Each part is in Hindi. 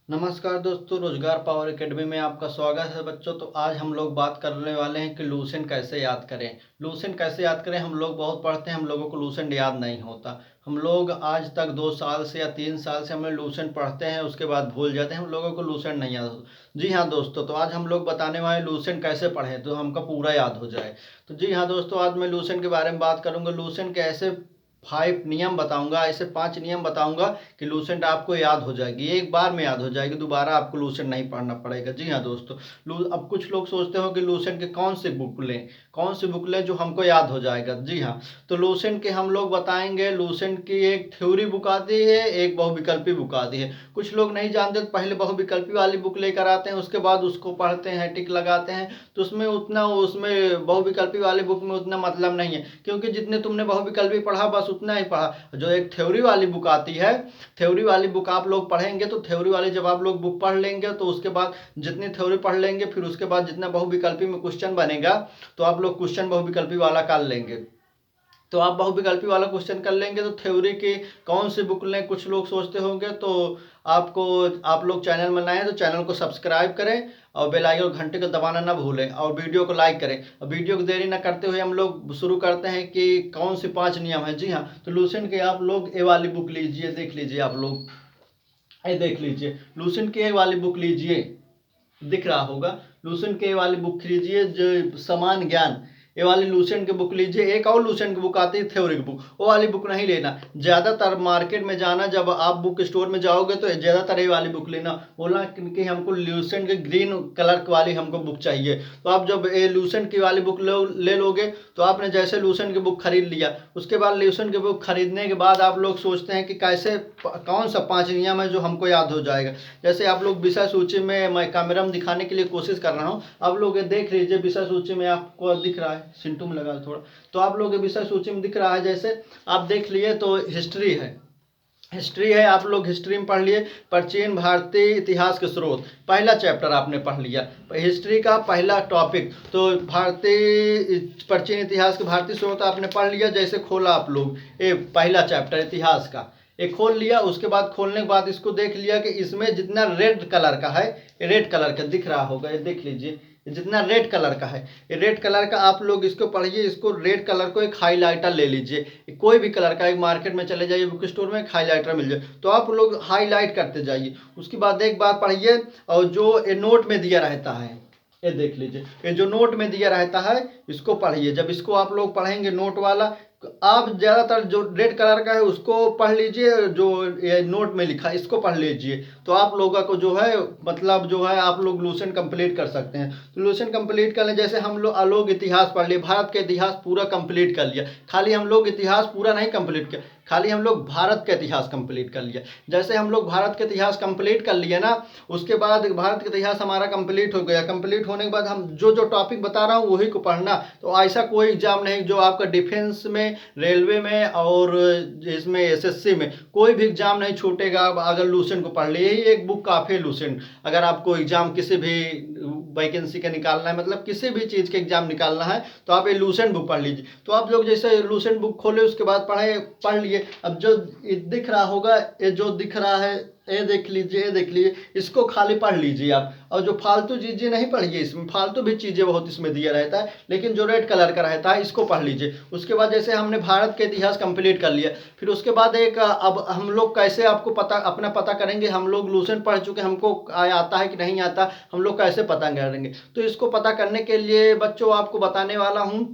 नमस्कार दोस्तों, रोजगार पावर एकेडमी में आपका स्वागत है बच्चों। तो आज हम लोग बात करने वाले हैं कि लूसेंट कैसे याद करें। लूसेंट कैसे याद करें, हम लोग बहुत पढ़ते हैं, हम लोगों को लूसेंट याद नहीं होता। हम लोग आज तक 2 साल से या 3 साल से हम लूसेंट पढ़ते हैं, उसके बाद भूल जाते हैं, हम लोगों को लूसेंट नहीं याद होता। जी हाँ दोस्तों, तो आज हम लोग बताने वाले लूसेंट कैसे पढ़ें तो हमको पूरा याद हो जाए। तो जी हाँ दोस्तों, आज मैं लूसेंट के बारे में बात करूँगा। लूसेंट के ऐसे 5 नियम बताऊंगा, ऐसे 5 नियम बताऊंगा कि लूसेंट आपको याद हो जाएगी, एक बार में याद हो जाएगी, दोबारा आपको लूसेंट नहीं पढ़ना पड़ेगा। जी हाँ दोस्तों, अब कुछ लोग सोचते हो कि लूसेंट के कौन सी बुक लें, कौन सी बुक लें जो हमको याद हो जाएगा। जी हाँ, तो लूसेंट के हम लोग बताएंगे। लूसेंट की एक थ्योरी बुक आती है, एक बहुविकल्पी बुक आती है। कुछ लोग नहीं जानते तो पहले बहुविकल्पी वाली बुक लेकर आते हैं, उसके बाद उसको पढ़ते हैं, टिक लगाते हैं। तो उसमें बहुविकल्पी वाली बुक में उतना मतलब नहीं है, क्योंकि जितने तुमने बहुविकल्पी पढ़ा बस उतना ही पढ़ा। जो एक थ्योरी वाली बुक आती है, थ्योरी वाली बुक आप लोग पढ़ेंगे तो थ्योरी वाली जब आप लोग बुक पढ़ लेंगे तो उसके बाद जितनी थ्योरी पढ़ लेंगे, फिर उसके बाद जितना बहुविकल्पी में क्वेश्चन बनेगा तो आप लोग क्वेश्चन बहुविकल्पी वाला कर लेंगे। तो आप बहुविकल्पी वाला क्वेश्चन कर लेंगे। तो थ्योरी की कौन सी बुक लें, कुछ लोग सोचते होंगे। तो आप लोग चैनल में नए हैं तो चैनल को सब्सक्राइब करें और बेल आइकन घंटे को दबाना ना भूलें और वीडियो को लाइक करें। और वीडियो को देरी ना करते हुए हम लोग शुरू करते हैं कि कौन से 5 नियम हैं। जी हाँ, तो लूसेंट के आप लोग ए वाली बुक लीजिए, देख लीजिए आप लोग, ये देख लीजिए लूसेंट के ए वाली बुक लीजिए, दिख रहा होगा। लूसेंट के ए वाली बुक लीजिए, जो समान ज्ञान, ये वाली लूसेंट की बुक लीजिए। एक और लूसेंट की बुक आती है थ्योरी की बुक, वो वाली बुक नहीं लेना। ज़्यादातर मार्केट में जाना, जब आप बुक स्टोर में जाओगे तो ज़्यादातर ये वाली बुक लेना, बोला कि हमको लूसेंट की ग्रीन कलर वाली हमको बुक चाहिए। तो आप जब ये लूसेंट की वाली बुक ले लोगे तो आपने जैसे लूसेंट की बुक खरीद लिया, उसके बाद लूसेंट की बुक खरीदने के बाद आप लोग सोचते हैं कि कैसे कौन सा 5 नियम है जो हमको याद हो जाएगा। जैसे आप लोग विषय सूची में, मैं कैमरा में दिखाने के लिए कोशिश कर रहा हूँ, आप लोग ये देख लीजिए विषय सूची में आपको दिख रहा है, सिंटू में लगा थोड़ा, तो आप लोग ये विषय सूची में दिख रहा है, जैसे आप देख लिए तो हिस्ट्री है। हिस्ट्री है, आप लोग हिस्ट्री में पढ़ लिए प्राचीन भारतीय इतिहास के स्रोत, पहला चैप्टर आपने पढ़ लिया हिस्ट्री का पहला टॉपिक। तो भारतीय प्राचीन इतिहास के भारतीय स्रोत आपने पढ़ लिया। जैसे खोला आप लोग ये पहला चैप्टर इतिहास का, एक खोल लिया, उसके बाद खोलने के बाद इसको देख लिया कि इसमें जितना रेड कलर का है, रेड कलर का दिख रहा होगा, ये देख लीजिए, जितना रेड कलर का है, ये रेड कलर का आप लोग इसको पढ़िए। इसको रेड कलर को एक हाईलाइटर ले लीजिए, कोई भी कलर का, एक मार्केट में चले जाइए बुक स्टोर में, एक हाईलाइटर मिल जाए तो आप लोग हाईलाइट करते जाइए। उसके बाद एक बार पढ़िए, और जो ये नोट में दिया रहता है, ये देख लीजिए, ये जो नोट में दिया रहता है इसको पढ़िए। जब इसको आप लोग पढ़ेंगे नोट वाला, आप ज़्यादातर जो रेड कलर का है उसको पढ़ लीजिए, जो ये नोट में लिखा है इसको पढ़ लीजिए, तो आप लोगों को जो है मतलब जो है आप लोग लूसेंट कंप्लीट कर सकते हैं। तो लूसेंट कंप्लीट कर लें। जैसे हम लोग इतिहास पढ़ लिए, भारत का इतिहास पूरा कंप्लीट कर लिया। खाली हम लोग इतिहास पूरा नहीं कंप्लीट किया, खाली हम लोग भारत का इतिहास कंप्लीट कर लिया। जैसे हम लोग भारत का इतिहास कंप्लीट कर लिए ना, उसके बाद भारत का इतिहास हमारा कंप्लीट हो गया। कंप्लीट होने के बाद हम जो जो टॉपिक बता रहा हूँ वही को पढ़ना। तो ऐसा कोई एग्जाम नहीं जो आपका डिफेंस में, रेलवे में और इसमें एसएससी में कोई भी एग्जाम नहीं छूटेगा आप अगर लूसेंट को पढ़ लिए। यही एक बुक काफ़ी है लूसेंट। अगर आपको एग्जाम किसी भी वैकेंसी का निकालना है, मतलब किसी भी चीज़ के एग्जाम निकालना है, तो आप ये लूसेंट बुक पढ़ लीजिए। तो आप लोग जैसे लूसेंट बुक खोले उसके बाद पढ़ लिए। अब जो दिख रहा होगा, ये जो दिख रहा है, ये देख लीजिए, ये देख लीजिए, इसको खाली पढ़ लीजिए आप। और जो फालतू चीज़ें नहीं पढ़िए, इसमें फालतू भी चीज़ें बहुत इसमें दिया रहता है, लेकिन जो रेड कलर का रहता है इसको पढ़ लीजिए। उसके बाद जैसे हमने भारत का इतिहास कंप्लीट कर लिया, फिर उसके बाद अब हम लोग कैसे आपको अपना पता करेंगे। हम लोग लूसेंट पढ़ चुके, हमको आता है कि नहीं आता, हम लोग कैसे पता करेंगे। तो इसको पता करने के लिए बच्चों आपको बताने वाला हूँ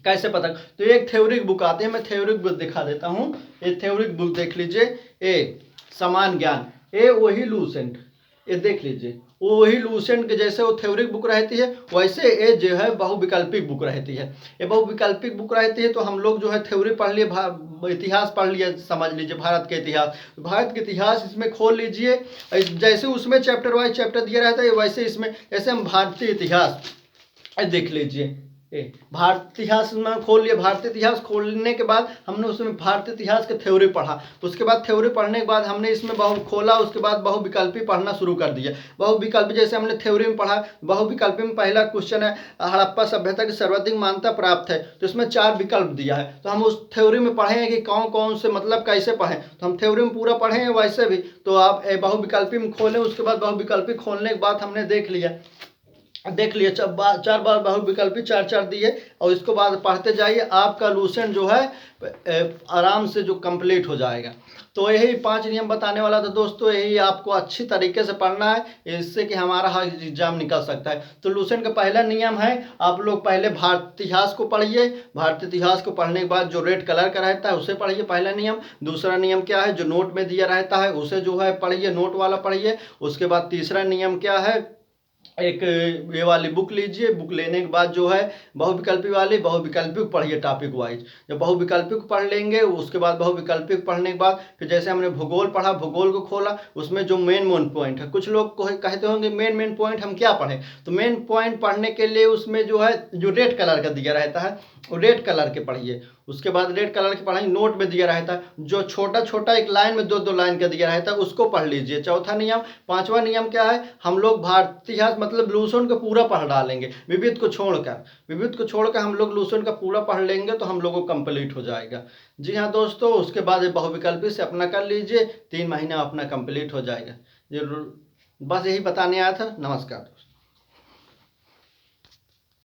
कैसे पता। तो एक थ्योरिक बुक आती है, मैं थ्योरिक बुक दिखा देता हूँ। ये थ्योरिक बुक देख लीजिए, ये समान ज्ञान, ये वही लूसेंट, ये देख लीजिए वही लूसेंट के जैसे वो थ्योरिक बुक रहती है, वैसे ये जो है बहुविकल्पिक बुक रहती है। ये बहुविकल्पिक बुक रहती है। तो हम लोग जो है थ्योरी पढ़ लिए, इतिहास पढ़ लिया, समझ लीजिए भारत के इतिहास, भारत के इतिहास इसमें खोल लीजिए। जैसे उसमें चैप्टर वाइज चैप्टर दिया रहता है, वैसे इसमें जैसे हम भारतीय इतिहास, देख लीजिए, भारतीय इतिहास में खोल लिया। भारतीय इतिहास खोलने के बाद हमने उसमें भारतीय इतिहास के थ्योरी पढ़ा। उसके बाद थ्योरी पढ़ने के बाद हमने इसमें खोला, उसके बाद बहुविकल्पी पढ़ना शुरू कर दिया। बहुविकल्पी जैसे हमने थ्योरी में पढ़ा, बहुविकल्पी में पहला क्वेश्चन है हड़प्पा सभ्यता की सर्वाधिक मान्यता प्राप्त है, तो इसमें 4 विकल्प दिया है। तो हम उस थ्योरी में पढ़े हैं कि कौन कौन से मतलब कैसे पढ़ें, तो हम थ्योरी में पूरा पढ़े हैं। वैसे भी तो आप बहुविकल्पी में खोलें, उसके बाद बहुविकल्पी खोलने के बाद हमने देख लिया 4 बार बहुविकल्पी 4 दिए, और इसको बाद पढ़ते जाइए, आपका लूसेंट जो है आराम से जो कंप्लीट हो जाएगा। तो यही 5 नियम बताने वाला था दोस्तों, यही आपको अच्छी तरीके से पढ़ना है, इससे कि हमारा हर एग्जाम निकल सकता है। तो लूसेंट का पहला नियम है, आप लोग पहले भारतीय इतिहास को पढ़िए। भारतीय इतिहास को पढ़ने के बाद जो रेड कलर का रहता है उसे पढ़िए, पहला नियम। दूसरा नियम क्या है, जो नोट में दिया रहता है उसे जो है पढ़िए, नोट वाला पढ़िए। उसके बाद तीसरा नियम क्या है, एक ये वाली बुक लीजिए, बुक लेने के बाद जो है बहुविकल्पी को पढ़िए टॉपिक वाइज। जब बहुविकल्पी को पढ़ लेंगे, उसके बाद बहुविकल्पी को पढ़ने के बाद फिर जैसे हमने भूगोल पढ़ा, भूगोल को खोला, उसमें जो मेन पॉइंट है, कुछ लोग कहते होंगे मेन पॉइंट हम क्या पढ़ें, तो मेन पॉइंट पढ़ने के लिए उसमें जो है जो रेड कलर का दिया रहता है वो रेड कलर के पढ़िए। उसके बाद रेड कलर की पढ़ाई नोट में दिया रहता है, जो छोटा छोटा एक लाइन में 2 लाइन का दिया रहता है उसको पढ़ लीजिए, चौथा नियम। पांचवा नियम क्या है, हम लोग भारतीय इतिहास मतलब लूसेंट को पूरा पढ़ डालेंगे, विविध को छोड़कर हम लोग लूसेंट का पूरा पढ़ लेंगे तो हम लोगों को कंप्लीट हो जाएगा। जी हाँ दोस्तों, उसके बाद बहुविकल्पी से अपना कर लीजिए, 3 महीना अपना कंप्लीट हो जाएगा। बस यही बताने आया था। नमस्कार दोस्तों।